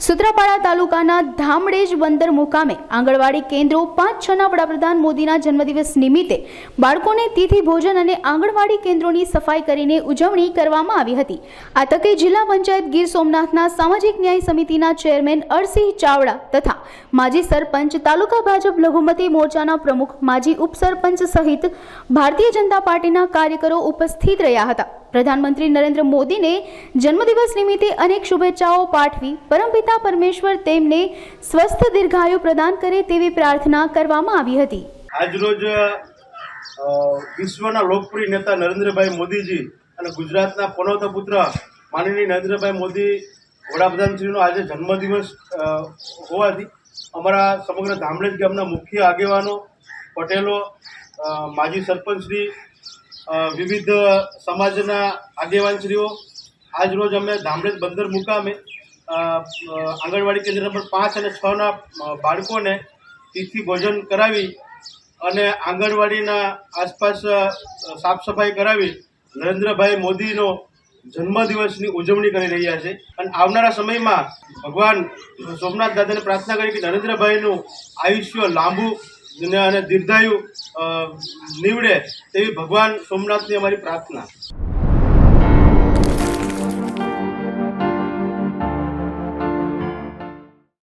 સુત્રાપાડા તાલુકાના ધામડેજ બંદર મુકામે આંગણવાડી કેન્દ્રો 5-6ના વડાપ્રધાન મોદીના જન્મદિવસ નિમિત્તે બાળકોને તિથિ ભોજન અને આંગણવાડી કેન્દ્રોની સફાઈ કરીને ઉજવણી કરવામાં આવી હતી। આ તકે જિલ્લા પંચાયત ગીર સોમનાથના સામાજિક ન્યાય સમિતિના ચેરમેન અરસિંહ ચાવડા તથા માજી સરપંચ, તાલુકા ભાજપ લઘુમતી મોરચાના પ્રમુખ, માજી ઉપસરપંચ સહિત ભારતીય જનતા પાર્ટીના કાર્યકરો ઉપસ્થિત રહ્યા હતા। પ્રધાનમંત્રી નરેન્દ્ર મોદીને જન્મદિવસ નિમિત્તે અનેક શુભેચ્છાઓ પાઠવી પરમપિતા પરમેશ્વર તેમને સ્વસ્થ દીર્ઘાયુ પ્રદાન કરે તેવી પ્રાર્થના કરવામાં આવી હતી। આજરોજ વિશ્વના લોકપ્રિય નેતા નરેન્દ્રભાઈ મોદીજી અને ગુજરાતના પનોતા પુત્ર માનનીય નરેન્દ્રભાઈ મોદી વડાપ્રધાનશ્રીનો આજે જન્મદિવસ હોવાથી અમારા સમગ્ર ધામડેજ ગામના મુખ્ય આગેવાનો, પટેલો, માજી સરપંચશ્રી, વિવિધ સમાજના આગેવાનશ્રીઓ આજરોજ અમે ધામડેજ બંદર મુકામે આંગણવાડી કેન્દ્ર નંબર 5 અને 6ના બાળકોને તિથિ ભોજન કરાવી અને આંગણવાડીના આસપાસ સાફ સફાઈ કરાવી નરેન્દ્રભાઈ મોદીનો જન્મદિવસની ઉજવણી કરી રહ્યા છે। અને આવનારા સમયમાં ભગવાન સોમનાથ દાદાને પ્રાર્થના કરી કે નરેન્દ્રભાઈનું આયુષ્ય લાંબુ અને દીર્ઘાયુ નીવડે તેવી ભગવાન સોમનાથની અમારી પ્રાર્થના।